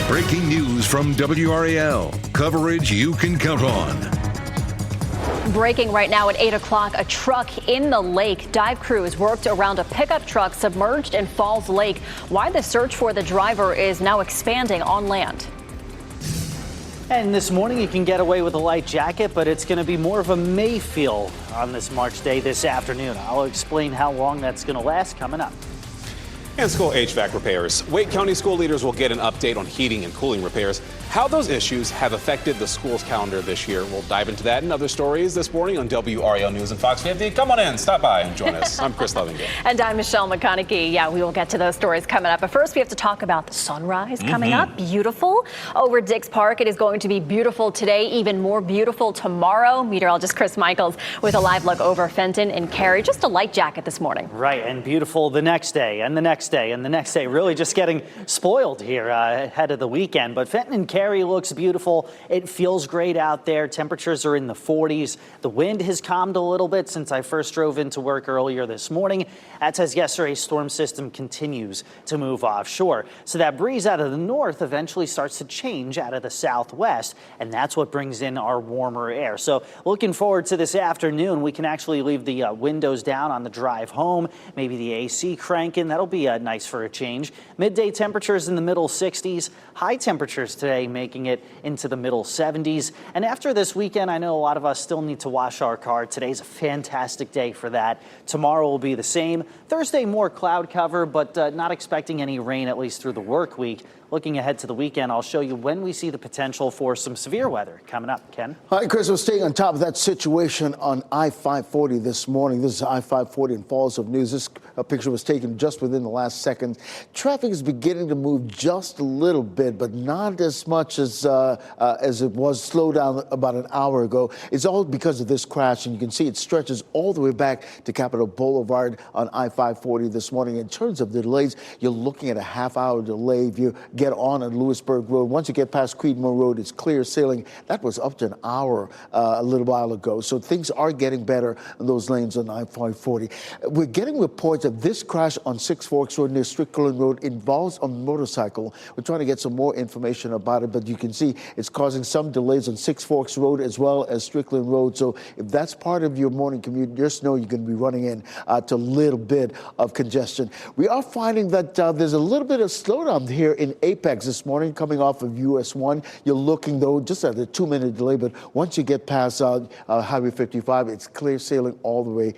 Breaking news from WRAL. Coverage you can count on. Breaking right now at 8 o'clock, a truck in the lake. Dive crews worked around a pickup truck submerged in Falls Lake. Why the search for the driver is now expanding on land. And this morning you can get away with a light jacket, but it's going to be more of a May feel on this March day this afternoon. I'll explain how long that's going to last coming up. And school HVAC repairs. Wake County school leaders will get an update on heating and cooling repairs. How those issues have affected the school's calendar this year. We'll dive into that and other stories this morning on WRAL News and Fox 50. Come on in, stop by and join us. I'm Chris Lovington. And I'm Michelle McConaughey. Yeah, we will get to those stories coming up. But first, we have to talk about the sunrise coming up. Beautiful over Dix Park. It is going to be beautiful today, even more beautiful tomorrow. Meteorologist Chris Michaels with a live look over Fenton and Cary. Just a light jacket this morning. Right, and beautiful the next day and the next day and the next day. Really just getting spoiled here ahead of the weekend. But Fenton and Cary looks beautiful. It feels great out there. Temperatures are in the 40s. The wind has calmed a little bit since I first drove into work earlier this morning. That's as yesterday's storm system continues to move offshore. So that breeze out of the north eventually starts to change out of the southwest, and that's what brings in our warmer air. So looking forward to this afternoon. We can actually leave the windows down on the drive home, maybe the AC cranking. That'll be nice for a change. Midday temperatures in the middle 60s. High temperatures today making it into the middle 70s. And after this weekend, I know a lot of us still need to wash our car. Today's a fantastic day for that. Tomorrow will be the same. Thursday, more cloud cover, but not expecting any rain, at least through the work week. Looking ahead to the weekend, I'll show you when we see the potential for some severe weather coming up. Ken? Hi, Chris. We're staying on top of that situation on I-540 this morning. This is I-540 in Falls of News. This picture was taken just within the last second. Traffic is beginning to move just a little bit, but not as much as it was slowed down about an hour ago. It's all because of this crash, and you can see it stretches all the way back to Capitol Boulevard on I-540 this morning. In terms of delays, you're looking at a half-hour delay if you get on Lewisburg Road. Once you get past Creedmoor Road, it's clear sailing. That was up to an hour a little while ago. So things are getting better in those lanes on I-540. We're getting reports that this crash on Six Forks Road near Strickland Road involves a motorcycle. We're trying to get some more information about it, but you can see it's causing some delays on Six Forks Road as well as Strickland Road. So if that's part of your morning commute, just know you're going to be running in to a little bit of congestion. We are finding that there's a little bit of slowdown here in Apex this morning coming off of US 1. You're looking, though, just at a 2-minute delay, but once you get past Highway 55, it's clear sailing all the way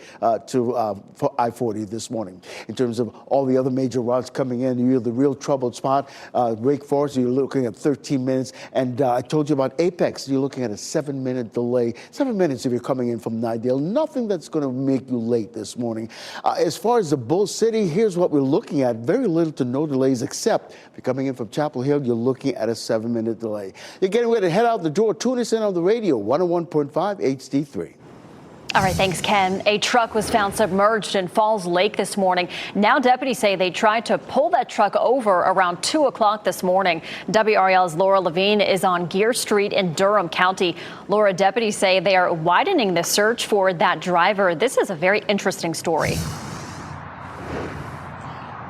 to I-40 this morning. In terms of all the other major routes coming in, you're the real troubled spot. Wake Forest, you're looking at 13 minutes. And I told you about Apex, you're looking at a 7-minute delay. 7 minutes if you're coming in from Nidale. Nothing that's going to make you late this morning. As far as the Bull City, here's what we're looking at. Very little to no delays, except if you're coming in from Chapel Hill, you're looking at a 7-minute delay. You're getting ready to head out the door. Tune us in on the radio, 101.5 HD3. All right, thanks, Ken. A truck was found submerged in Falls Lake this morning. Now deputies say they tried to pull that truck over around 2 o'clock this morning. WRAL's Laura Levine is on Gear Street in Durham County. Laura, deputies say they are widening the search for that driver. This is a very interesting story.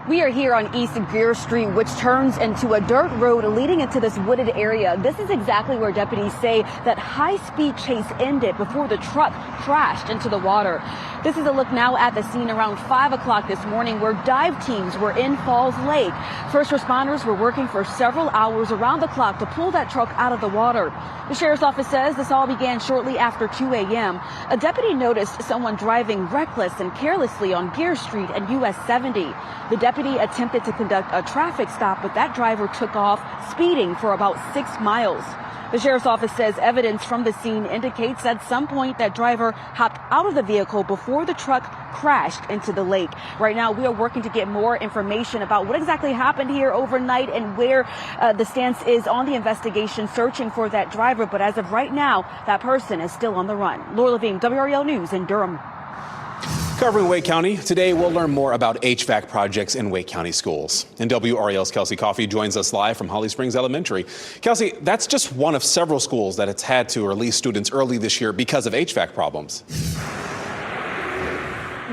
We are here on East Gear Street, which turns into a dirt road leading into this wooded area. This is exactly where deputies say that high-speed chase ended before the truck crashed into the water. This is a look now at the scene around 5 o'clock this morning where dive teams were in Falls Lake. First responders were working for several hours around the clock to pull that truck out of the water. The sheriff's office says this all began shortly after 2 a.m. A deputy noticed someone driving reckless and carelessly on Gear Street and US 70. The deputy attempted to conduct a traffic stop, but that driver took off, speeding for about 6 miles. The sheriff's office says evidence from the scene indicates at some point that driver hopped out of the vehicle before the truck crashed into the lake. Right now, we are working to get more information about what exactly happened here overnight and where the stance is on the investigation, searching for that driver. But as of right now, that person is still on the run. Laura Levine, WRAL News in Durham. Covering Wake County, today we'll learn more about HVAC projects in Wake County schools. And WRAL's Kelsey Coffey joins us live from Holly Springs Elementary. Kelsey, that's just one of several schools that it's had to release students early this year because of HVAC problems.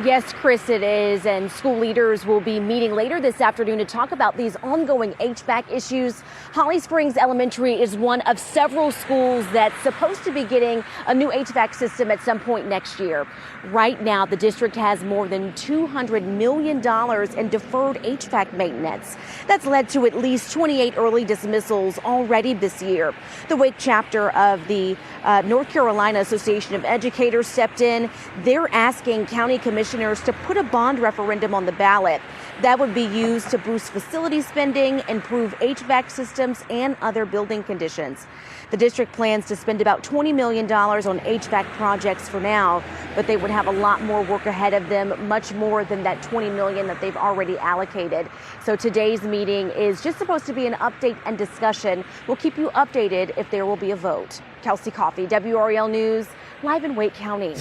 Yes, Chris, it is. And school leaders will be meeting later this afternoon to talk about these ongoing HVAC issues. Holly Springs Elementary is one of several schools that's supposed to be getting a new HVAC system at some point next year. Right now, the district has more than $200 million in deferred HVAC maintenance. That's led to at least 28 early dismissals already this year. The Wake chapter of the North Carolina Association of Educators stepped in. They're asking county commissioners to put a bond referendum on the ballot that would be used to boost facility spending, improve HVAC systems, and other building conditions. The district plans to spend about $20 million on HVAC projects for now, but they would have a lot more work ahead of them, much more than that $20 million that they've already allocated. So today's meeting is just supposed to be an update and discussion. We'll keep you updated if there will be a vote. Kelsey Coffey, WRAL News, live in Wake County.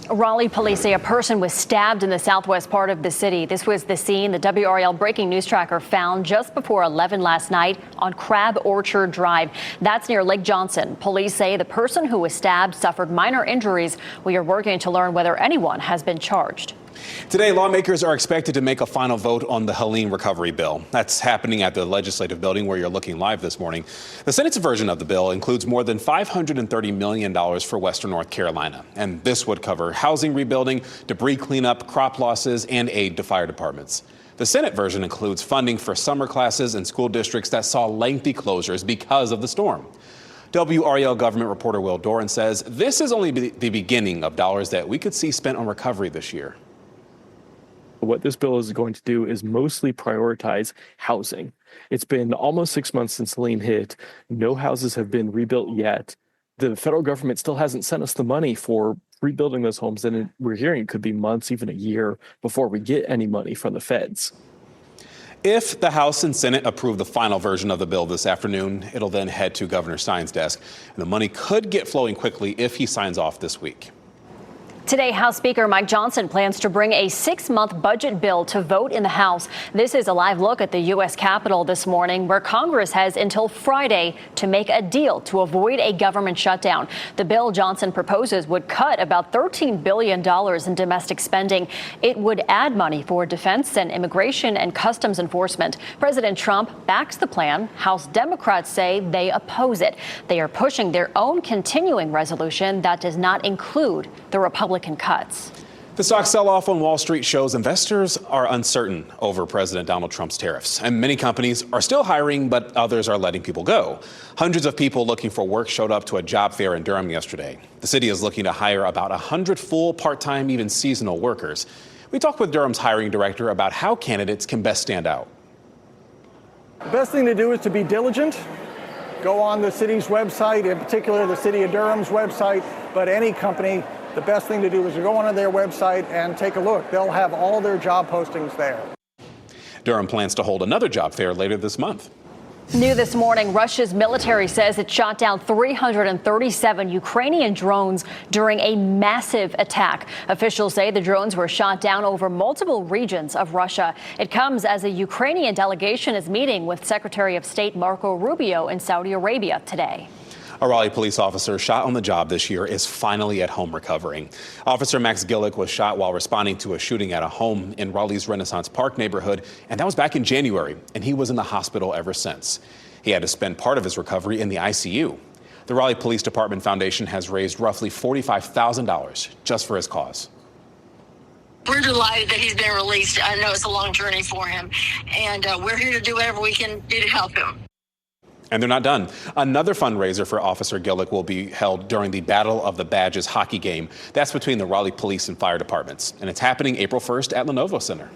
Raleigh police say a person was stabbed in the southwest part of the city. This was the scene the WRAL breaking news tracker found just before 11 last night on Crab Orchard Drive. That's near Lake Johnson. Police say the person who was stabbed suffered minor injuries. We are working to learn whether anyone has been charged. Today, lawmakers are expected to make a final vote on the Helene recovery bill. That's happening at the legislative building where you're looking live this morning. The Senate's version of the bill includes more than $530 million for Western North Carolina. And this would cover housing rebuilding, debris cleanup, crop losses, and aid to fire departments. The Senate version includes funding for summer classes in school districts that saw lengthy closures because of the storm. WRAL government reporter Will Doran says this is only the beginning of dollars that we could see spent on recovery this year. What this bill is going to do is mostly prioritize housing. It's been almost 6 months since Helene hit. No houses have been rebuilt yet. The federal government still hasn't sent us the money for rebuilding those homes, and we're hearing it could be months, even a year, before we get any money from the feds. If the House and Senate approve the final version of the bill this afternoon, it'll then head to Governor Stein's desk. And the money could get flowing quickly if he signs off this week. Today, House Speaker Mike Johnson plans to bring a 6-month budget bill to vote in the House. This is a live look at the U.S. Capitol this morning, where Congress has until Friday to make a deal to avoid a government shutdown. The bill Johnson proposes would cut about $13 billion in domestic spending. It would add money for defense and immigration and customs enforcement. President Trump backs the plan. House Democrats say they oppose it. They are pushing their own continuing resolution that does not include the Republican cuts. The stock sell-off on Wall Street shows investors are uncertain over President Donald Trump's tariffs. And many companies are still hiring, but others are letting people go. Hundreds of people looking for work showed up to a job fair in Durham yesterday. The city is looking to hire about 100 full, part-time, even seasonal workers. We talked with Durham's hiring director about how candidates can best stand out. The best thing to do is to be diligent. Go on the city's website, in particular the City of Durham's website, but any company, the best thing to do is to go onto their website and take a look. They'll have all their job postings there. Durham plans to hold another job fair later this month. New this morning, Russia's military says it shot down 337 Ukrainian drones during a massive attack. Officials say the drones were shot down over multiple regions of Russia. It comes as a Ukrainian delegation is meeting with Secretary of State Marco Rubio in Saudi Arabia today. A Raleigh police officer shot on the job this year is finally at home recovering. Officer Max Gillick was shot while responding to a shooting at a home in Raleigh's Renaissance Park neighborhood, and that was back in January, and he was in the hospital ever since. He had to spend part of his recovery in the ICU. The Raleigh Police Department Foundation has raised roughly $45,000 just for his cause. We're delighted that he's been released. I know it's a long journey for him, and we're here to do whatever we can do to help him. And they're not done. Another fundraiser for Officer Gillick will be held during the Battle of the Badges hockey game. That's between the Raleigh Police and Fire Departments. And it's happening April 1st at Lenovo Center.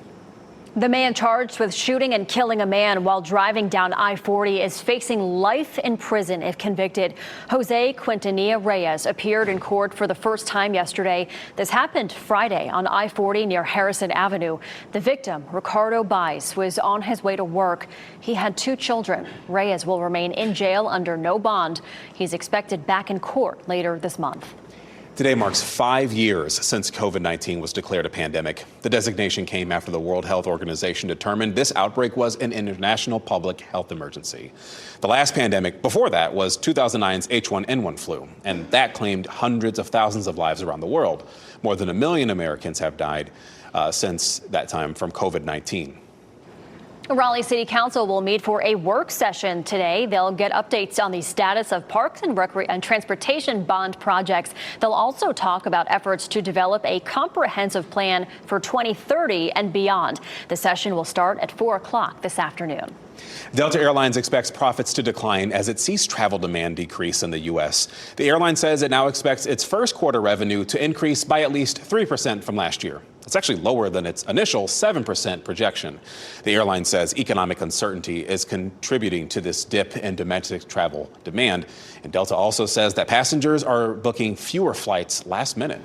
The man charged with shooting and killing a man while driving down I-40 is facing life in prison if convicted. Jose Quintanilla Reyes appeared in court for the first time yesterday. This happened Friday on I-40 near Harrison Avenue. The victim, Ricardo Baez, was on his way to work. He had 2 children. Reyes will remain in jail under no bond. He's expected back in court later this month. Today marks 5 years since COVID-19 was declared a pandemic. The designation came after the World Health Organization determined this outbreak was an international public health emergency. The last pandemic before that was 2009's H1N1 flu, and that claimed hundreds of thousands of lives around the world. More than 1 million Americans have died since that time from COVID-19. Raleigh City Council will meet for a work session today. They'll get updates on the status of parks and transportation bond projects. They'll also talk about efforts to develop a comprehensive plan for 2030 and beyond. The session will start at 4 o'clock this afternoon. Delta Airlines expects profits to decline as it sees travel demand decrease in the U.S. The airline says it now expects its first quarter revenue to increase by at least 3% from last year. It's actually lower than its initial 7% projection. The airline says economic uncertainty is contributing to this dip in domestic travel demand. And Delta also says that passengers are booking fewer flights last minute.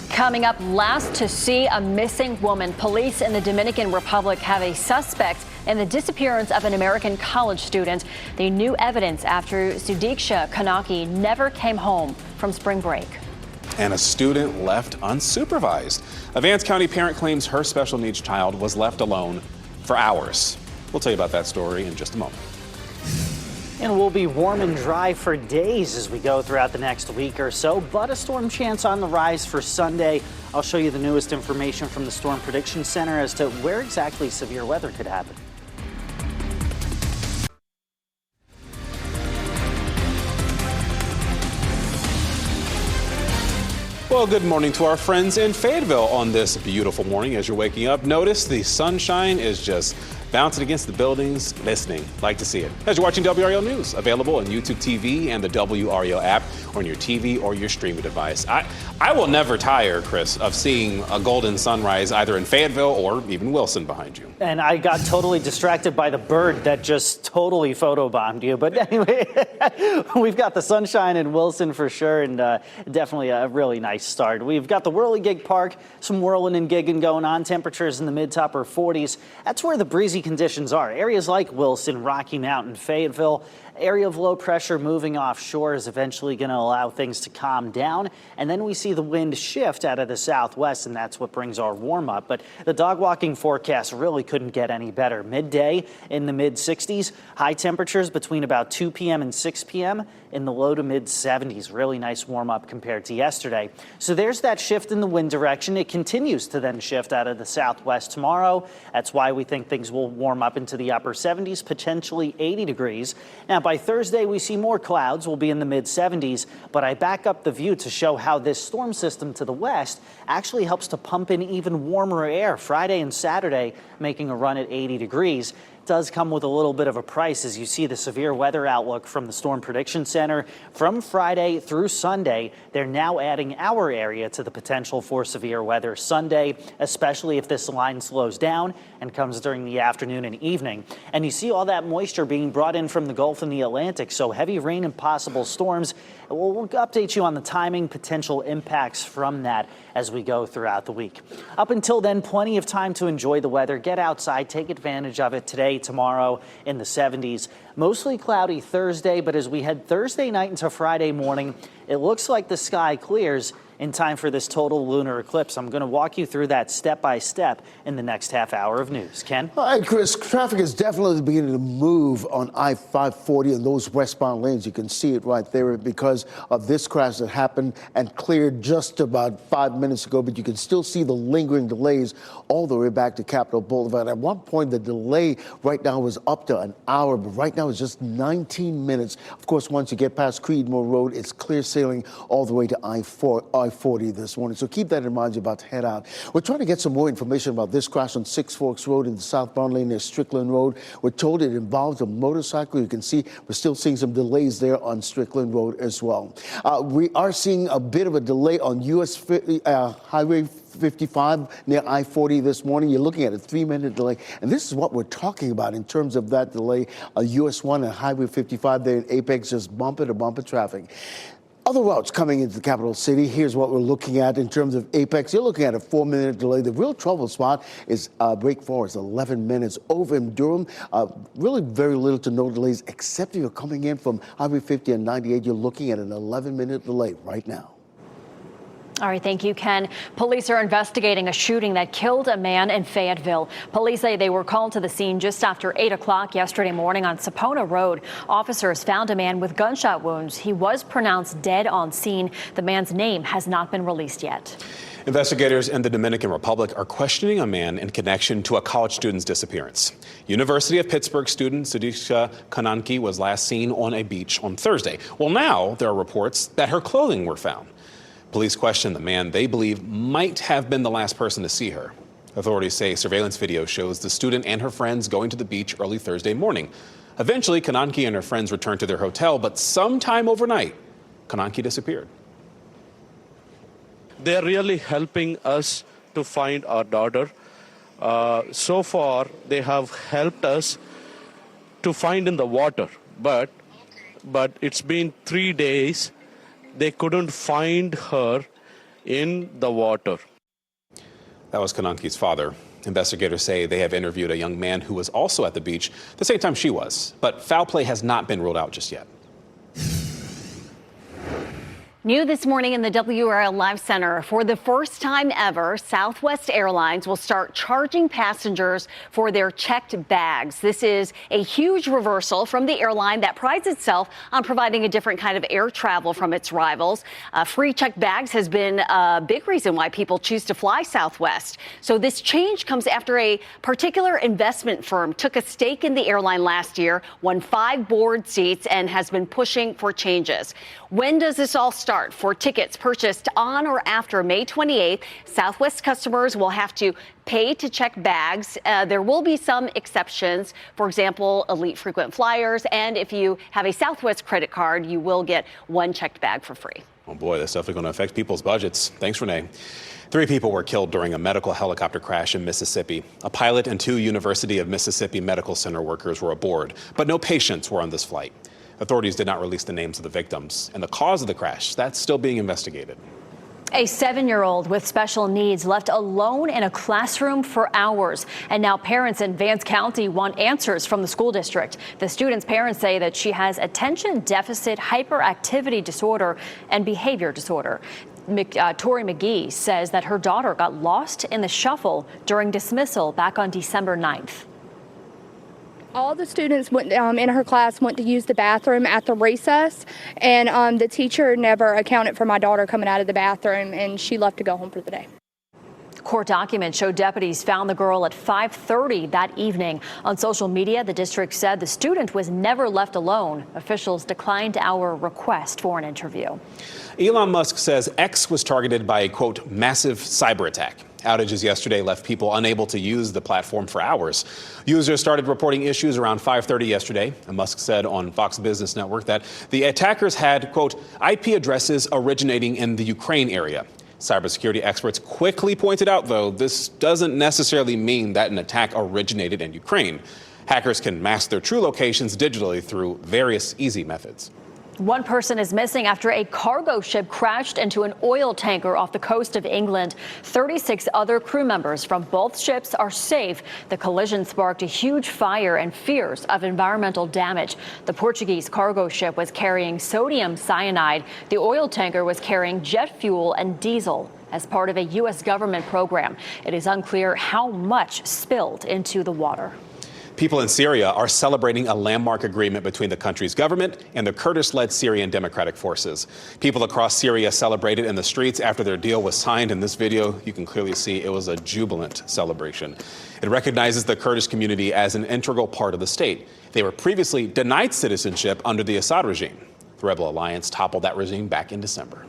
Coming up, last to see a missing woman. Police in the Dominican Republic have a suspect in the disappearance of an American college student. The new evidence after Sudiksha Kanaki never came home from spring break. And a student left unsupervised. A Vance County parent claims her special needs child was left alone for hours. We'll tell you about that story in just a moment. And we'll be warm and dry for days as we go throughout the next week or so, but a storm chance on the rise for Sunday. I'll show you the newest information from the Storm Prediction Center as to where exactly severe weather could happen. Well, good morning to our friends in Fayetteville on this beautiful morning. As you're waking up, notice the sunshine is just bouncing against the buildings, glistening. Like to see it. As you're watching WRAL News, available on YouTube TV and the WRAL app on your TV or your streaming device. I will never tire, Chris, of seeing a golden sunrise either in Fayetteville or even Wilson behind you. And I got totally distracted by the bird that just totally photobombed you. But anyway, we've got the sunshine in Wilson for sure, and definitely a really nice start. We've got the Whirligig Park, some whirling and gigging going on. Temperatures in the mid to upper 40s. That's where the breezy conditions are. Areas like Wilson, Rocky Mountain, Fayetteville. Area of low pressure moving offshore is eventually going to allow things to calm down. And then we see the wind shift out of the southwest, and that's what brings our warm up. But the dog walking forecast really couldn't get any better. Midday in the mid 60s, high temperatures between about 2 p.m. and 6 p.m. in the low to mid 70s. Really nice warm up compared to yesterday. So there's that shift in the wind direction. It continues to then shift out of the southwest tomorrow. That's why we think things will warm up into the upper 70s, potentially 80 degrees. Now, by Thursday, we see more clouds. We'll be in the mid 70s, but I back up the view to show how this storm system to the west actually helps to pump in even warmer air Friday and Saturday, making a run at 80 degrees. Does come with a little bit of a price as you see the severe weather outlook from the Storm Prediction Center. From Friday through Sunday, they're now adding our area to the potential for severe weather Sunday, especially if this line slows down and comes during the afternoon and evening. And you see all that moisture being brought in from the Gulf and the Atlantic, so heavy rain and possible storms. We'll update you on the timing, potential impacts from that as we go throughout the week. Up until then, plenty of time to enjoy the weather. Get outside, take advantage of it today, tomorrow in the 70s. Mostly cloudy Thursday, but as we head Thursday night into Friday morning, it looks like the sky clears in time for this total lunar eclipse. I'm going to walk you through that step by step in the next half hour of news. Ken? All right, Chris, traffic is definitely beginning to move on I-540 in those westbound lanes. You can see it right there because of this crash that happened and cleared just about 5 minutes ago, but you can still see the lingering delays all the way back to Capitol Boulevard. At one point, the delay right now was up to an hour, but right now it's just 19 minutes. Of course, once you get past Creedmoor Road, it's clear sailing all the way to I-40 this morning. So keep that in mind. You're about to head out. We're trying to get some more information about this crash on Six Forks Road in the southbound lane near Strickland Road. We're told it involves a motorcycle. You can see we're still seeing some delays there on Strickland Road as well. We are seeing a bit of a delay on Highway 55 near I-40 this morning. You're looking at a 3-minute delay. And this is what we're talking about in terms of that delay. US 1 and Highway 55 there in Apex, just bumper-to-bumper traffic. Other routes coming into the capital city, here's what we're looking at in terms of Apex. You're looking at a 4-minute delay. The real trouble spot is Break Forest, 11 minutes. Over in Durham, really very little to no delays, except if you're coming in from Highway 50 and 98, you're looking at an 11-minute delay right now. All right, thank you, Ken. Police are investigating a shooting that killed a man in Fayetteville. Police say they were called to the scene just after 8 o'clock yesterday morning on Sapona Road. Officers found a man with gunshot wounds. He was pronounced dead on scene. The man's name has not been released yet. Investigators in the Dominican Republic are questioning a man in connection to a college student's disappearance. University of Pittsburgh student Sudisha Kananki was last seen on a beach on Thursday. Well, now there are reports that her clothing were found. Police question the man they believe might have been the last person to see her. Authorities say surveillance video shows the student and her friends going to the beach early Thursday morning. Eventually, Kananki and her friends returned to their hotel, but sometime overnight, Kananki disappeared. They're really helping us to find our daughter. So far, they have helped us to find in the water, but it's been 3 days. They couldn't find her in the water. That was Kananki's father. Investigators say they have interviewed a young man who was also at the beach the same time she was, but foul play has not been ruled out just yet. New this morning in the WRAL Live Center, for the first time ever, Southwest Airlines will start charging passengers for their checked bags. This is a huge reversal from the airline that prides itself on providing a different kind of air travel from its rivals. Free checked bags has been a big reason why people choose to fly Southwest. So this change comes after a particular investment firm took a stake in the airline last year, won 5 board seats, and has been pushing for changes. When does this all start? For tickets purchased on or after May 28th, Southwest customers will have to pay to check bags. There will be some exceptions. For example, elite frequent flyers. And if you have a Southwest credit card, you will get 1 checked bag for free. Oh boy, that's definitely going to affect people's budgets. Thanks, Renee. 3 people were killed during a medical helicopter crash in Mississippi. A pilot and 2 University of Mississippi Medical Center workers were aboard, but no patients were on this flight. Authorities did not release the names of the victims, and the cause of the crash, that's still being investigated. A 7-year-old with special needs left alone in a classroom for hours. And now parents in Vance County want answers from the school district. The student's parents say that she has attention deficit hyperactivity disorder and behavior disorder. Tori McGee says that her daughter got lost in the shuffle during dismissal back on December 9th. All the students went in her class went to use the bathroom at the recess, and the teacher never accounted for my daughter coming out of the bathroom, and she left to go home for the day. Court documents show deputies found the girl at 5:30 that evening. On social media, the district said the student was never left alone. Officials declined our request for an interview. Elon Musk says X was targeted by a, quote, massive cyber attack. Outages yesterday left people unable to use the platform for hours. Users started reporting issues around 5:30 yesterday. And Musk said on Fox Business Network that the attackers had, quote, IP addresses originating in the Ukraine area. Cybersecurity experts quickly pointed out, though, this doesn't necessarily mean that an attack originated in Ukraine. Hackers can mask their true locations digitally through various easy methods. 1 person is missing after a cargo ship crashed into an oil tanker off the coast of England. 36 other crew members from both ships are safe. The collision sparked a huge fire and fears of environmental damage. The Portuguese cargo ship was carrying sodium cyanide. The oil tanker was carrying jet fuel and diesel as part of a U.S. government program. It is unclear how much spilled into the water. People in Syria are celebrating a landmark agreement between the country's government and the Kurdish-led Syrian Democratic Forces. People across Syria celebrated in the streets after their deal was signed. In this video, you can clearly see it was a jubilant celebration. It recognizes the Kurdish community as an integral part of the state. They were previously denied citizenship under the Assad regime. The rebel alliance toppled that regime back in December.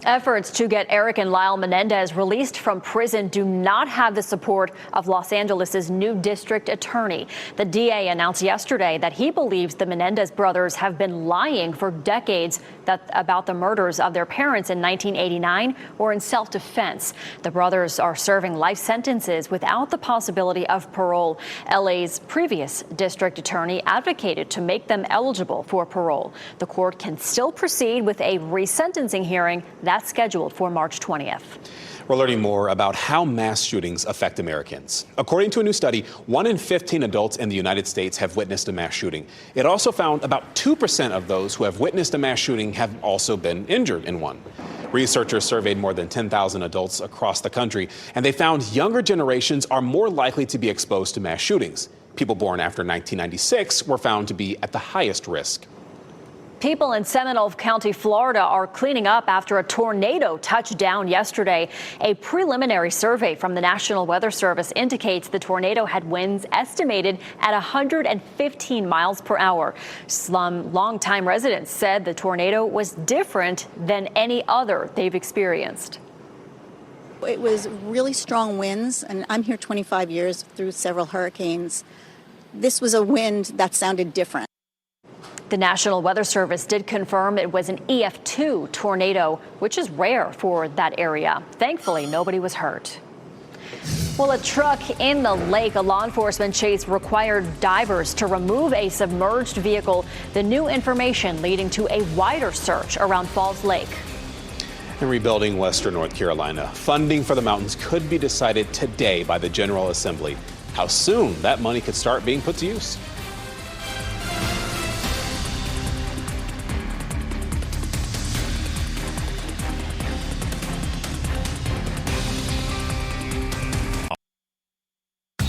Efforts to get Eric and Lyle Menendez released from prison do not have the support of Los Angeles' new district attorney. The DA announced yesterday that he believes the Menendez brothers have been lying for decades about the murders of their parents in 1989 or in self-defense. The brothers are serving life sentences without the possibility of parole. LA's previous district attorney advocated to make them eligible for parole. The court can still proceed with a resentencing hearing that's scheduled for March 20th. We're learning more about how mass shootings affect Americans. According to a new study, 1 in 15 adults in the United States have witnessed a mass shooting. It also found about 2% of those who have witnessed a mass shooting have also been injured in one. Researchers surveyed more than 10,000 adults across the country, and they found younger generations are more likely to be exposed to mass shootings. People born after 1996 were found to be at the highest risk. People in Seminole County, Florida are cleaning up after a tornado touched down yesterday. A preliminary survey from the National Weather Service indicates the tornado had winds estimated at 115 miles per hour. Some longtime residents said the tornado was different than any other they've experienced. It was really strong winds, and I'm here 25 years through several hurricanes. This was a wind that sounded different. The National Weather Service did confirm it was an EF2 tornado, which is rare for that area. Thankfully, nobody was hurt. Well, a truck in the lake, a law enforcement chase required divers to remove a submerged vehicle. The new information leading to a wider search around Falls Lake. In rebuilding Western North Carolina, funding for the mountains could be decided today by the General Assembly. How soon that money could start being put to use?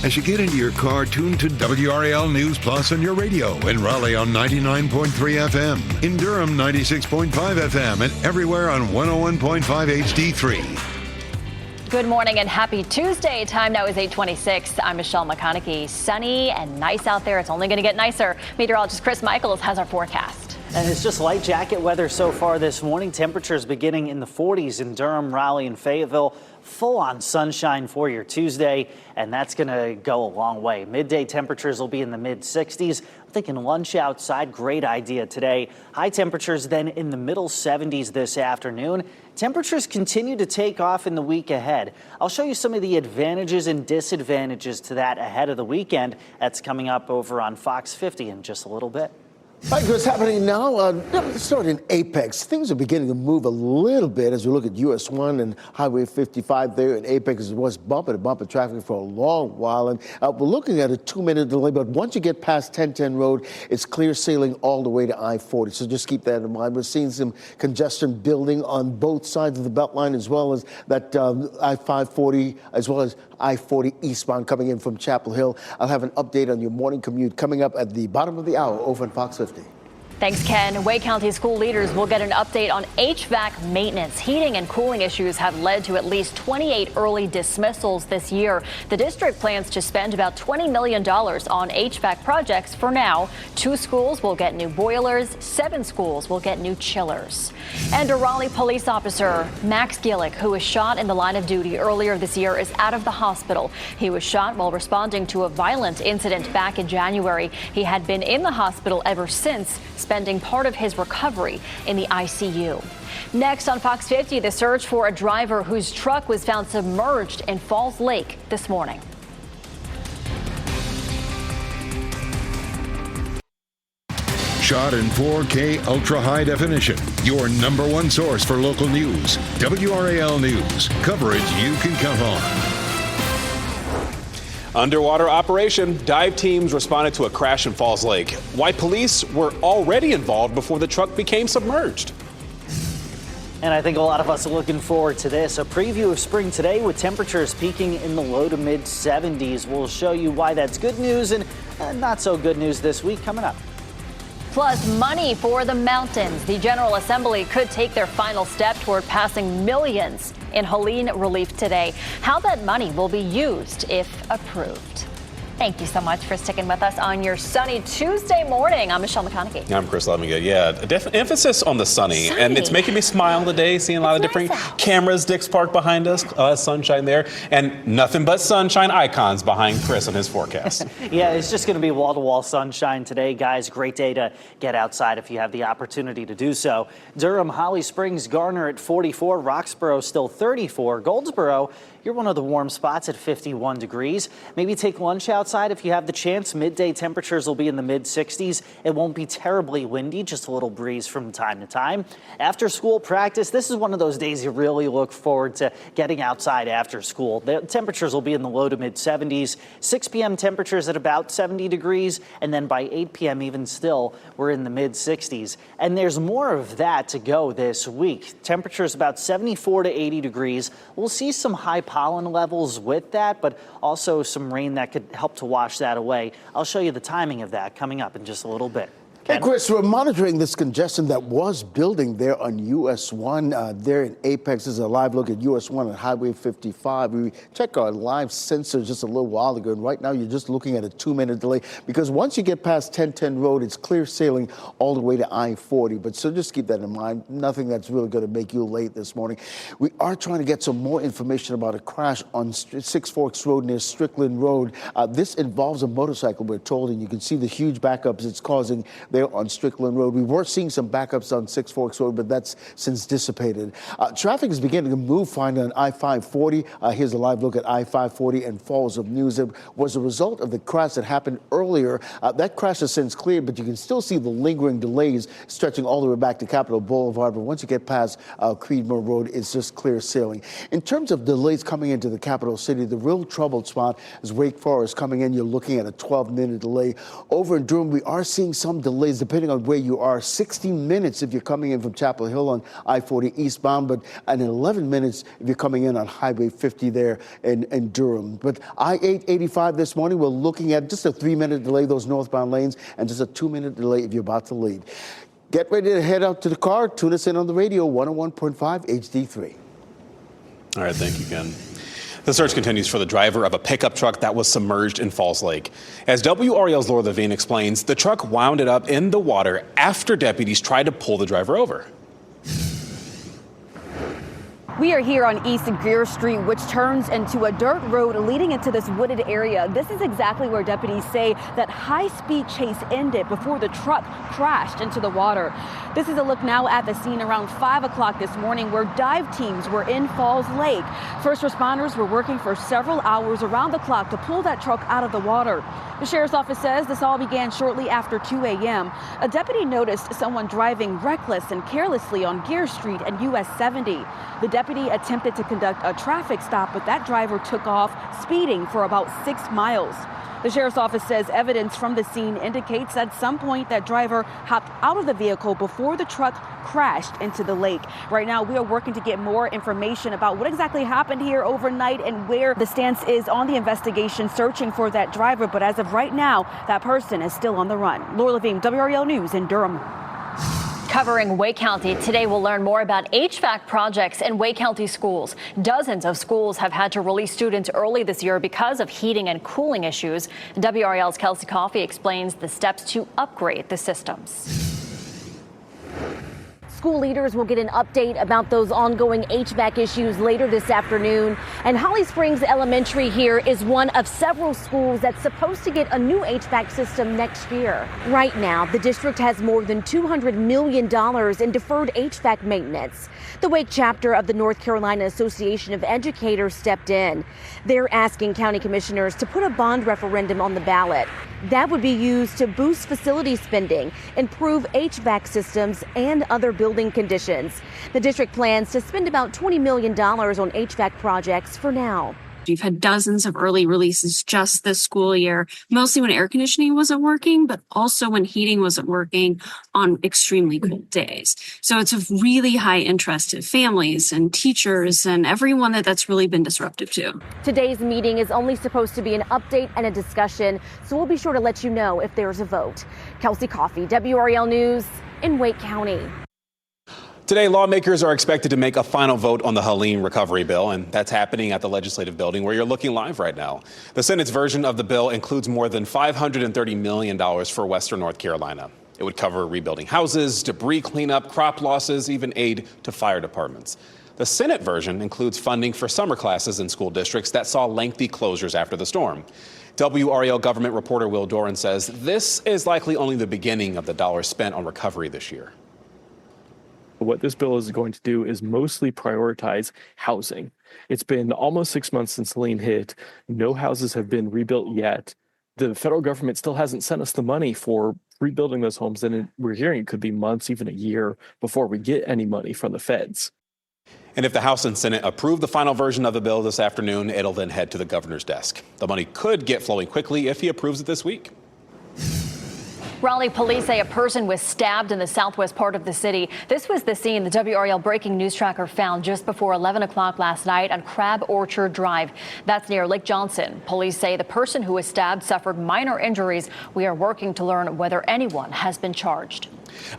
As you get into your car, tune to WRAL News Plus on your radio. In Raleigh on 99.3 FM. In Durham, 96.5 FM. And everywhere on 101.5 HD3. Good morning and happy Tuesday. Time now is 8:26. I'm Michelle McConaughey. Sunny and nice out there. It's only going to get nicer. Meteorologist Chris Michaels has our forecast. And it's just light jacket weather so far this morning. Temperatures beginning in the 40s in Durham, Raleigh, and Fayetteville. Full on sunshine for your Tuesday, and that's going to go a long way. Midday temperatures will be in the mid 60s. I'm thinking lunch outside, great idea today. High temperatures then in the middle 70s this afternoon. Temperatures continue to take off in the week ahead. I'll show you some of the advantages and disadvantages to that ahead of the weekend. That's coming up over on Fox 50 in just a little bit. All right, what's happening now? Let's start in Apex. Things are beginning to move a little bit as we look at US 1 and Highway 55 there in Apex. It was bumper-to-bumper traffic for a long while, and we're looking at a 2-minute delay, but once you get past 1010 Road, it's clear sailing all the way to I-40, so just keep that in mind. We're seeing some congestion building on both sides of the Beltline, as well as that I-540, as well as I-40 eastbound coming in from Chapel Hill. I'll have an update on your morning commute coming up at the bottom of the hour over on Fox 50. Thanks, Ken. Wake County school leaders will get an update on HVAC maintenance. Heating and cooling issues have led to at least 28 early dismissals this year. The district plans to spend about $20 million on HVAC projects for now. 2 schools will get new boilers. 7 schools will get new chillers. And a Raleigh police officer, Max Gillick, who was shot in the line of duty earlier this year, is out of the hospital. He was shot while responding to a violent incident back in January. He had been in the hospital ever since, spending part of his recovery in the ICU. Next on Fox 50, the search for a driver whose truck was found submerged in Falls Lake this morning. Shot in 4K ultra high definition. Your #1 source for local news. WRAL News. Coverage you can count on. Underwater operation. Dive teams responded to a crash in Falls Lake. Why police were already involved before the truck became submerged. And I think a lot of us are looking forward to this. A preview of spring today with temperatures peaking in the low to mid 70s. We'll show you why that's good news and not so good news this week coming up. Plus, money for the mountains. The General Assembly could take their final step toward passing millions in Helene relief today. How that money will be used if approved. Thank you so much for sticking with us on your sunny Tuesday morning. I'm Michelle McConaughey. I'm Chris Levinger. Yeah, emphasis on the sunny. And it's making me smile today, seeing a lot of different cameras, Dick's Park behind us, sunshine there, and nothing but sunshine icons behind Chris on his forecast. Yeah, it's just going to be wall-to-wall sunshine today, guys. Great day to get outside if you have the opportunity to do so. Durham, Holly Springs, Garner at 44, Roxborough still 34, Goldsboro, you're one of the warm spots at 51 degrees. Maybe take lunch outside outside if you have the chance. Midday temperatures will be in the mid-60s. It won't be terribly windy, just a little breeze from time to time. After school practice, this is one of those days you really look forward to getting outside after school. The temperatures will be in the low to mid-70s. 6 p.m. temperatures at about 70 degrees, and then by 8 p.m. even still, we're in the mid-60s. And there's more of that to go this week. Temperatures about 74 to 80 degrees. We'll see some high pollen levels with that, but also some rain that could help to wash that away. I'll show you the timing of that coming up in just a little bit. Hey, Chris, we're monitoring this congestion that was building there on US 1. There in Apex. This is a live look at US 1 on Highway 55. We checked our live sensors just a little while ago, and right now you're just looking at a 2-minute delay because once you get past 1010 Road, it's clear sailing all the way to I-40. But so just keep that in mind. Nothing that's really going to make you late this morning. We are trying to get some more information about a crash on Six Forks Road near Strickland Road. This involves a motorcycle, we're told, and you can see the huge backups it's causing there on Strickland Road. We were seeing some backups on Six Forks Road, but that's since dissipated. Traffic is beginning to move fine on I-540. Here's a live look at I-540 and Falls of News. It was a result of the crash that happened earlier. That crash has since cleared, but you can still see the lingering delays stretching all the way back to Capitol Boulevard. But once you get past Creedmoor Road, it's just clear sailing. In terms of delays coming into the capital city, the real troubled spot is Wake Forest coming in. You're looking at a 12-minute delay. Over in Durham, we are seeing some delays depending on where you are. 16 minutes if you're coming in from Chapel Hill on I-40 eastbound, but and 11 minutes if you're coming in on Highway 50 there in Durham. But I-885 this morning, we're looking at just a 3-minute delay, those northbound lanes, and just a 2-minute delay if you're about to leave. Get ready to head out to the car. Tune us in on the radio, 101.5 HD3. All right, thank you, Ken. The search continues for the driver of a pickup truck that was submerged in Falls Lake. As WRAL's Laura Levine explains, the truck wound up in the water after deputies tried to pull the driver over. We are here on East Greer Street, which turns into a dirt road leading into this wooded area. This is exactly where deputies say that high-speed chase ended before the truck crashed into the water. This is a look now at the scene around 5 o'clock this morning where dive teams were in Falls Lake. First responders were working for several hours around the clock to pull that truck out of the water. The sheriff's office says this all began shortly after 2 a.m. A deputy noticed someone driving reckless and carelessly on Gear Street and US 70. The deputy attempted to conduct a traffic stop, but that driver took off, speeding for about 6 miles. The sheriff's office says evidence from the scene indicates at some point that driver hopped out of the vehicle before the truck crashed into the lake. Right now, we are working to get more information about what exactly happened here overnight and where the stance is on the investigation, searching for that driver. But as of right now, that person is still on the run. Laura Levine, WRAL News in Durham. Covering Wake County, today we'll learn more about HVAC projects in Wake County schools. Dozens of schools have had to release students early this year because of heating and cooling issues. WRAL's Kelsey Coffey explains the steps to upgrade the systems. School leaders will get an update about those ongoing HVAC issues later this afternoon. And Holly Springs Elementary here is one of several schools that's supposed to get a new HVAC system next year. Right now, the district has more than $200 million in deferred HVAC maintenance. The Wake chapter of the North Carolina Association of Educators stepped in. They're asking county commissioners to put a bond referendum on the ballot. That would be used to boost facility spending, improve HVAC systems, and other building conditions. The district plans to spend about $20 million on HVAC projects for now. We've had dozens of early releases just this school year, mostly when air conditioning wasn't working, but also when heating wasn't working on extremely cold days. So it's of really high interest to families and teachers and everyone that's really been disruptive to. Today's meeting is only supposed to be an update and a discussion, so we'll be sure to let you know if there's a vote. Kelsey Coffey, WRAL News in Wake County. Today, lawmakers are expected to make a final vote on the Helene recovery bill, and that's happening at the legislative building where you're looking live right now. The Senate's version of the bill includes more than $530 million for Western North Carolina. It would cover rebuilding houses, debris cleanup, crop losses, even aid to fire departments. The Senate version includes funding for summer classes in school districts that saw lengthy closures after the storm. WRAL government reporter Will Doran says this is likely only the beginning of the dollars spent on recovery this year. What this bill is going to do is mostly prioritize housing. It's been almost 6 months since Helene hit. No houses have been rebuilt yet. the federal government still hasn't sent us the money for rebuilding those homes. And we're hearing it could be months, even a year, before we get any money from the feds. And if the House and Senate approve the final version of the bill this afternoon, it'll then head to the governor's desk. The money could get flowing quickly if he approves it this week. Raleigh police say a person was stabbed in the southwest part of the city. This was the scene the WRAL breaking news tracker found just before 11 o'clock last night on Crab Orchard Drive. That's near Lake Johnson. Police say the person who was stabbed suffered minor injuries. We are working to learn whether anyone has been charged.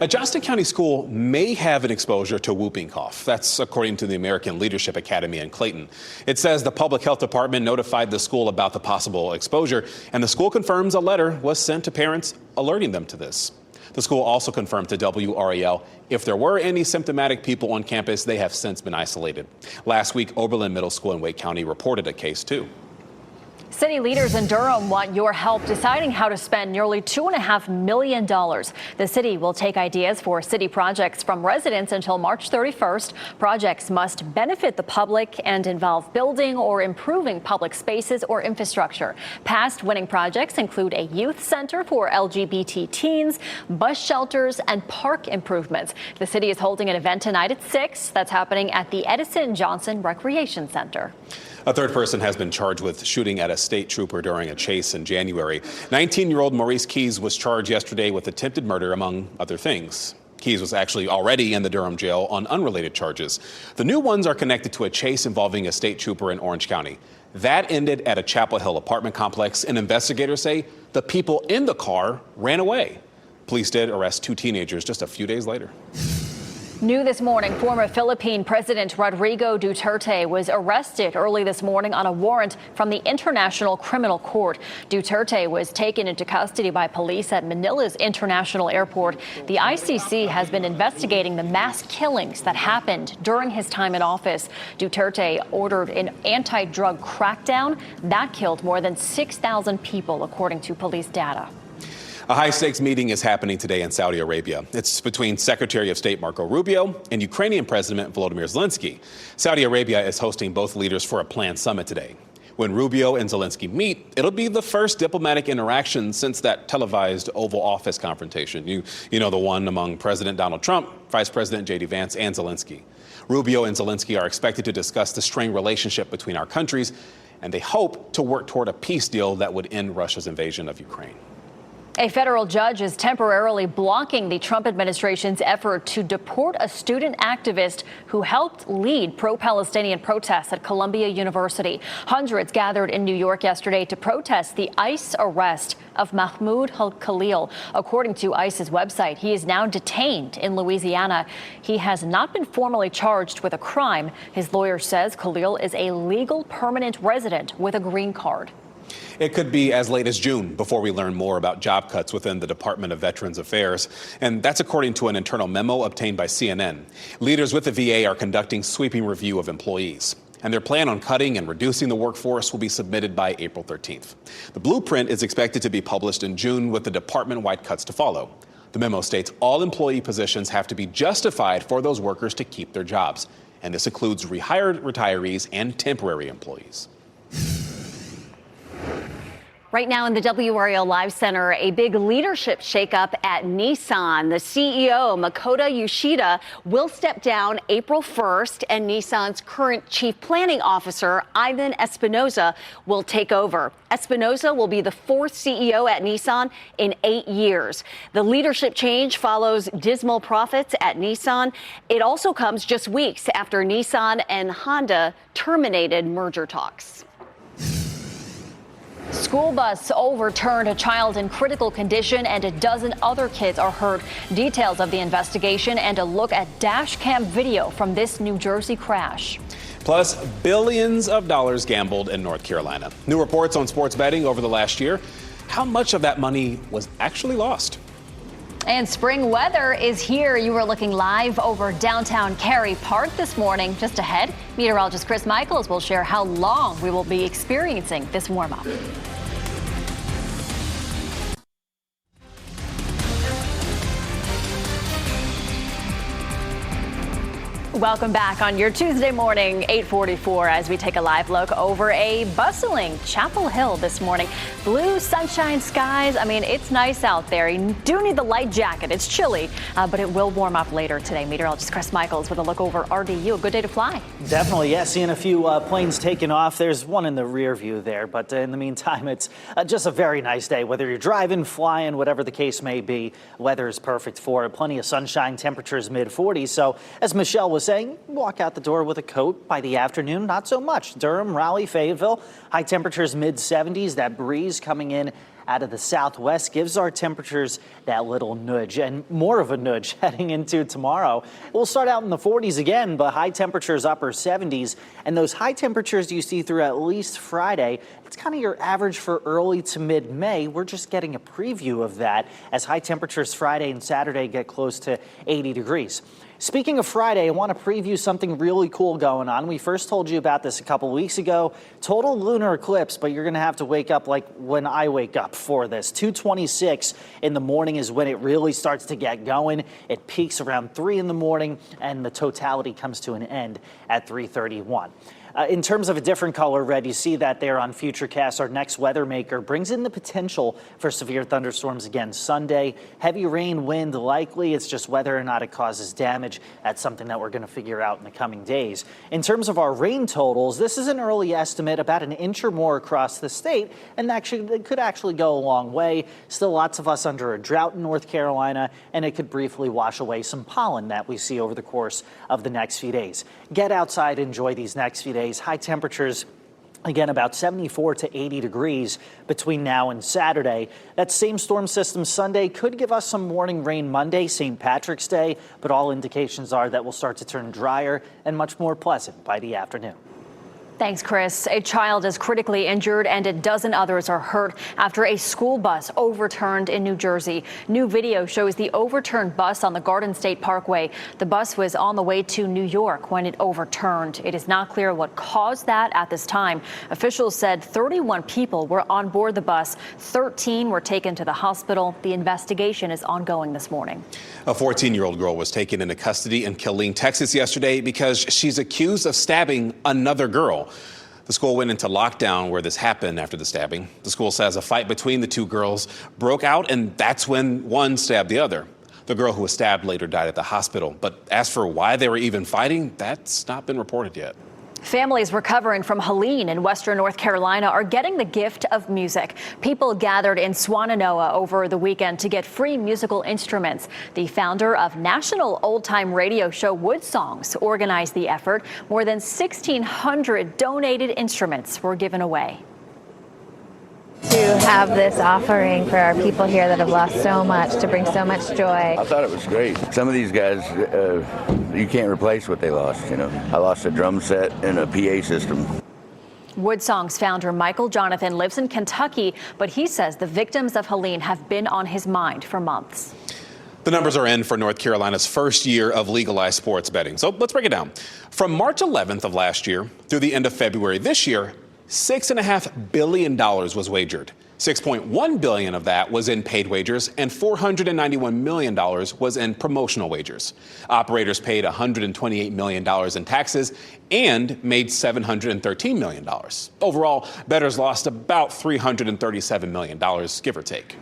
A Johnston County school may have an exposure to whooping cough. That's according to the American Leadership Academy in Clayton. It says the public health department notified the school about the possible exposure, and the school confirms a letter was sent to parents alerting them to this. The school also confirmed to WRAL if there were any symptomatic people on campus, they have since been isolated. Last week, Oberlin Middle School in Wake County reported a case too. City leaders in Durham want your help deciding how to spend nearly $2.5 million. The city will take ideas for city projects from residents until March 31st. Projects must benefit the public and involve building or improving public spaces or infrastructure. Past winning projects include a youth center for LGBT teens, bus shelters, and park improvements. The city is holding an event tonight at 6. That's happening at the Edison Johnson Recreation Center. A third person has been charged with shooting at a state trooper during a chase in January. 19-year-old Maurice Keys was charged yesterday with attempted murder, among other things. Keys was actually already in the Durham jail on unrelated charges. The new ones are connected to a chase involving a state trooper in Orange County. That ended at a Chapel Hill apartment complex, and investigators say the people in the car ran away. Police did arrest 2 teenagers just a few days later. New this morning, former Philippine President Rodrigo Duterte was arrested early this morning on a warrant from the International Criminal Court. Duterte was taken into custody by police at Manila's International Airport. The ICC has been investigating the mass killings that happened during his time in office. Duterte ordered an anti-drug crackdown that killed more than 6,000 people, according to police data. A high-stakes meeting is happening today in Saudi Arabia. It's between Secretary of State Marco Rubio and Ukrainian President Volodymyr Zelensky. Saudi Arabia is hosting both leaders for a planned summit today. When Rubio and Zelensky meet, it'll be the first diplomatic interaction since that televised Oval Office confrontation. You know, the one among President Donald Trump, Vice President J.D. Vance, and Zelensky. Rubio and Zelensky are expected to discuss the strained relationship between our countries, and they hope to work toward a peace deal that would end Russia's invasion of Ukraine. A federal judge is temporarily blocking the Trump administration's effort to deport a student activist who helped lead pro-Palestinian protests at Columbia University. Hundreds gathered in New York yesterday to protest the ICE arrest of Mahmoud Khalil. According to ICE's website, he is now detained in Louisiana. He has not been formally charged with a crime. His lawyer says Khalil is a legal permanent resident with a green card. It could be as late as June before we learn more about job cuts within the Department of Veterans Affairs. And that's according to an internal memo obtained by CNN. Leaders with the VA are conducting sweeping review of employees. And their plan on cutting and reducing the workforce will be submitted by April 13th. The blueprint is expected to be published in June with the department-wide cuts to follow. The memo states all employee positions have to be justified for those workers to keep their jobs. And this includes rehired retirees and temporary employees. Right now in the WRAL Live Center, a big leadership shakeup at Nissan. The CEO, Makoto Yoshida, will step down April 1st, and Nissan's current chief planning officer, Ivan Espinosa, will take over. Espinosa will be the 4th CEO at Nissan in 8 years. The leadership change follows dismal profits at Nissan. It also comes just weeks after Nissan and Honda terminated merger talks. School bus overturned a child in critical condition and a dozen other kids are hurt. Details of the investigation and a look at dash cam video from this New Jersey crash. Plus, billions of dollars gambled in North Carolina. New reports on sports betting over the last year. How much of that money was actually lost? And spring weather is here. You are looking live over downtown Cary Park this morning. Just ahead, meteorologist Chris Michaels will share how long we will be experiencing this warm-up. Welcome back on your Tuesday morning, 8:44, as we take a live look over a bustling Chapel Hill this morning. Blue sunshine skies. I mean, it's nice out there. You do need the light jacket. It's chilly, but it will warm up later today. Meteorologist Chris Michaels with a look over RDU. A good day to fly. Definitely, yeah. Seeing a few planes taking off. There's one in the rear view there, but in the meantime, it's just a very nice day. Whether you're driving, flying, whatever the case may be, weather is perfect for it. Plenty of sunshine, temperatures mid-40s. So, as Michelle was saying, walk out the door with a coat by the afternoon. Not so much. Durham, Raleigh, Fayetteville, high temperatures mid-70s. That breeze coming in out of the southwest gives our temperatures that little nudge, and more of a nudge heading into tomorrow. We'll start out in the 40s again, but high temperatures upper 70s, and those high temperatures you see through at least Friday, it's kind of your average for early to mid-May. We're just getting a preview of that as high temperatures Friday and Saturday get close to 80 degrees. Speaking of Friday, I want to preview something really cool going on. We first told you about this a couple weeks ago. Total lunar eclipse, but you're going to have to wake up like when I wake up for this. 2:26 in the morning is when it really starts to get going. It peaks around 3 in the morning, and the totality comes to an end at 3:31. In terms of a different color red, you see that there on Futurecast. Our next weather maker brings in the potential for severe thunderstorms again Sunday. Heavy rain, wind likely. It's just whether or not it causes damage. That's something that we're going to figure out in the coming days. In terms of our rain totals, this is an early estimate, about an inch or more across the state, and actually it could actually go a long way. Still lots of us under a drought in North Carolina, and it could briefly wash away some pollen that we see over the course of the next few days. Get outside, enjoy these next few days. High temperatures, again, about 74 to 80 degrees between now and Saturday. That same storm system Sunday could give us some morning rain Monday, St. Patrick's Day, but all indications are that we'll start to turn drier and much more pleasant by the afternoon. Thanks, Chris. A child is critically injured and a dozen others are hurt after a school bus overturned in New Jersey. New video shows the overturned bus on the Garden State Parkway. The bus was on the way to New York when it overturned. It is not clear what caused that at this time. Officials said 31 people were on board the bus. 13 were taken to the hospital. The investigation is ongoing this morning. A 14-year-old girl was taken into custody in Killeen, Texas yesterday because she's accused of stabbing another girl. The school went into lockdown where this happened after the stabbing. The school says a fight between the two girls broke out, and that's when one stabbed the other. The girl who was stabbed later died at the hospital. But as for why they were even fighting, that's not been reported yet. Families recovering from Helene in western North Carolina are getting the gift of music. People gathered in Swannanoa over the weekend to get free musical instruments. The founder of national old-time radio show Wood Songs organized the effort. More than 1,600 donated instruments were given away. To have this offering for our people here that have lost so much, to bring so much joy. I thought it was great. Some of these guys, you can't replace what they lost, you know. I lost a drum set and a PA system. Wood Songs founder Michael Jonathan lives in Kentucky, but he says the victims of Helene have been on his mind for months. The numbers are in for North Carolina's first year of legalized sports betting. So let's break it down. From March 11th of last year through the end of February this year, $6.5 billion was wagered. $6.1 billion of that was in paid wagers, and $491 million was in promotional wagers. Operators paid $128 million in taxes and made $713 million. Overall, bettors lost about $337 million, give or take.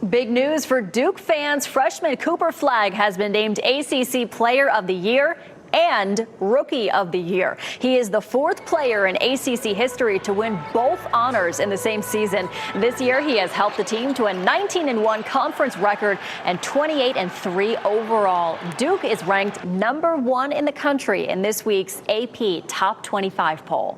Big news for Duke fans. Freshman Cooper Flagg has been named ACC Player of the Year and Rookie of the Year. He is the fourth player in ACC history to win both honors in the same season. This year, he has helped the team to a 19-1 conference record and 28-3 overall. Duke is ranked #1 in the country in this week's AP Top 25 poll.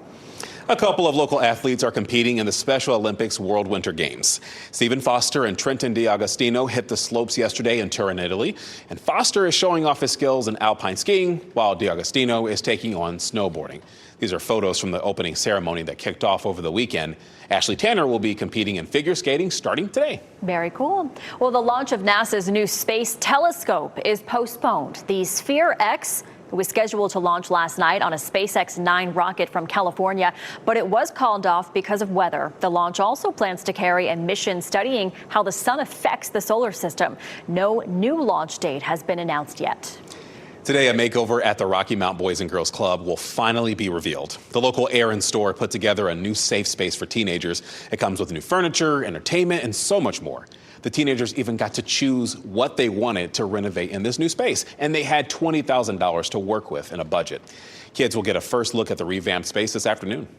A couple of local athletes are competing in the Special Olympics World Winter Games. Stephen Foster and Trenton D'Agostino hit the slopes yesterday in Turin, Italy. And Foster is showing off his skills in alpine skiing, while D'Agostino is taking on snowboarding. These are photos from the opening ceremony that kicked off over the weekend. Ashley Tanner will be competing in figure skating starting today. Very cool. Well, the launch of NASA's new space telescope is postponed. The Sphere X was scheduled to launch last night on a SpaceX 9 rocket from California, but it was called off because of weather. The launch also plans to carry a mission studying how the sun affects the solar system. No new launch date has been announced yet. Today, a makeover at the Rocky Mount Boys and Girls Club will finally be revealed. The local Aaron store put together a new safe space for teenagers. It comes with new furniture, entertainment, and so much more. The teenagers even got to choose what they wanted to renovate in this new space, and they had $20,000 to work with in a budget. Kids will get a first look at the revamped space this afternoon.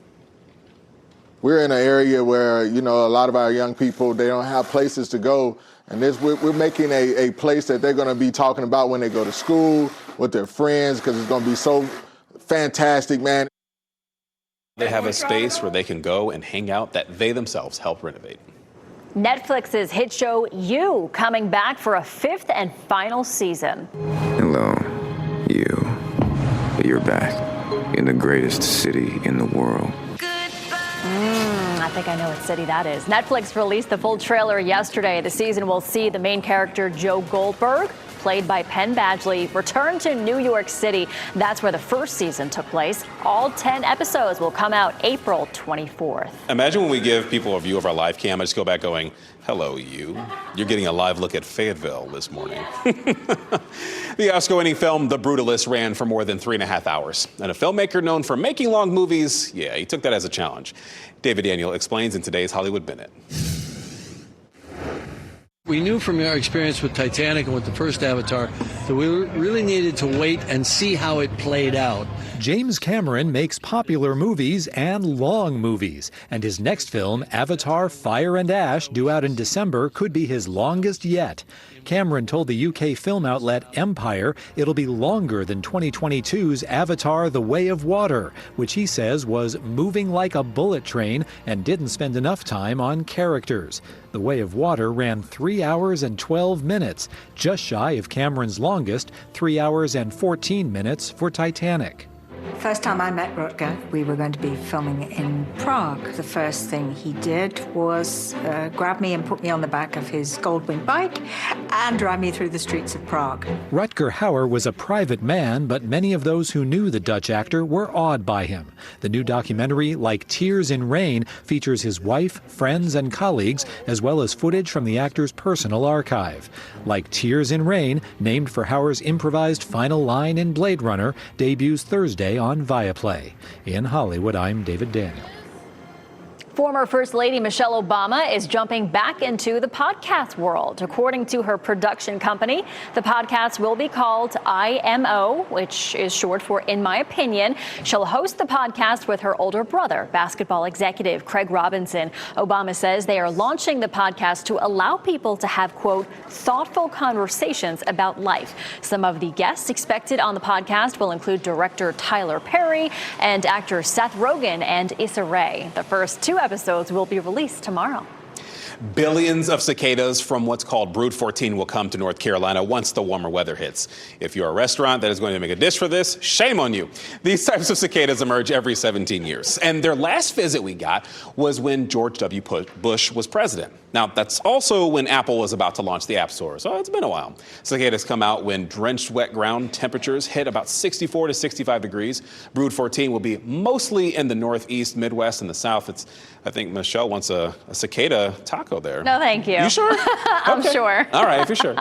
We're in an area where, a lot of our young people, they don't have places to go. And we're making a place that they're going to be talking about when they go to school with their friends, because it's going to be so fantastic, man. They have a space where they can go and hang out that they themselves help renovate. Netflix's hit show You coming back for a 5th and final season. Hello, you're back in the greatest city in the world. I think I know what city that is. Netflix released the full trailer yesterday. The season will see the main character, Joe Goldberg, played by Penn Badgley, return to New York City. That's where the first season took place. All 10 episodes will come out April 24th. Imagine when we give people a view of our live cam, I just go back going, hello, you. You're getting a live look at Fayetteville this morning. The Oscar-winning film, The Brutalist, ran for more than 3.5 hours. And a filmmaker known for making long movies, he took that as a challenge. David Daniel explains in today's Hollywood Minute. We knew from our experience with Titanic and with the first Avatar that we really needed to wait and see how it played out. James Cameron makes popular movies and long movies, and his next film, Avatar: Fire and Ash, due out in December, could be his longest yet. Cameron told the UK film outlet Empire it'll be longer than 2022's Avatar: The Way of Water, which he says was moving like a bullet train and didn't spend enough time on characters. The Way of Water ran 3 hours and 12 minutes, just shy of Cameron's longest, 3 hours and 14 minutes for Titanic. First time I met Rutger, we were going to be filming in Prague. The first thing he did was grab me and put me on the back of his Goldwing bike and drive me through the streets of Prague. Rutger Hauer was a private man, but many of those who knew the Dutch actor were awed by him. The new documentary, Like Tears in Rain, features his wife, friends, and colleagues, as well as footage from the actor's personal archive. Like Tears in Rain, named for Hauer's improvised final line in Blade Runner, debuts Thursday on Viaplay. In Hollywood, I'm David Daniel. Former First Lady Michelle Obama is jumping back into the podcast world. According to her production company, the podcast will be called IMO, which is short for In My Opinion. She'll host the podcast with her older brother, basketball executive Craig Robinson. Obama says they are launching the podcast to allow people to have, quote, thoughtful conversations about life. Some of the guests expected on the podcast will include director Tyler Perry and actor Seth Rogen and Issa Rae. The first 2 episodes will be released tomorrow. Billions of cicadas from what's called Brood 14 will come to North Carolina once the warmer weather hits. If you're a restaurant that is going to make a dish for this, shame on you. These types of cicadas emerge every 17 years. And their last visit we got was when George W. Bush was president. Now, that's also when Apple was about to launch the App Store, so it's been a while. Cicadas come out when drenched wet ground temperatures hit about 64 to 65 degrees. Brood 14 will be mostly in the Northeast, Midwest, and the South. I think Michelle wants a cicada taco there. No, thank you. You sure? I'm Okay. sure. All right, if you're sure.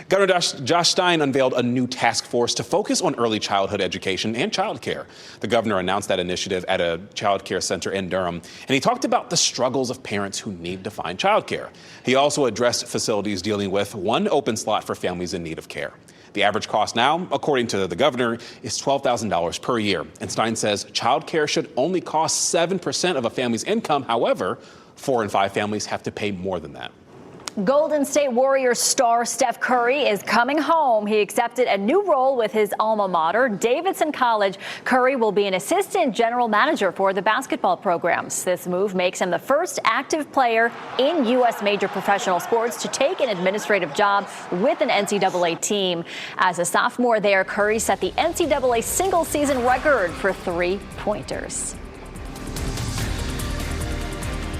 Governor Josh Stein unveiled a new task force to focus on early childhood education and childcare. The governor announced that initiative at a child care center in Durham, and he talked about the struggles of parents who need to find childcare. He also addressed facilities dealing with one open slot for families in need of care. The average cost now, according to the governor, is $12,000 per year. And Stein says childcare should only cost 7% of a family's income. However, 4 in 5 families have to pay more than that. Golden State Warriors star Steph Curry is coming home. He accepted a new role with his alma mater, Davidson College. Curry will be an assistant general manager for the basketball programs. This move makes him the first active player in U.S. major professional sports to take an administrative job with an NCAA team. As a sophomore there, Curry set the NCAA single-season record for 3-pointers.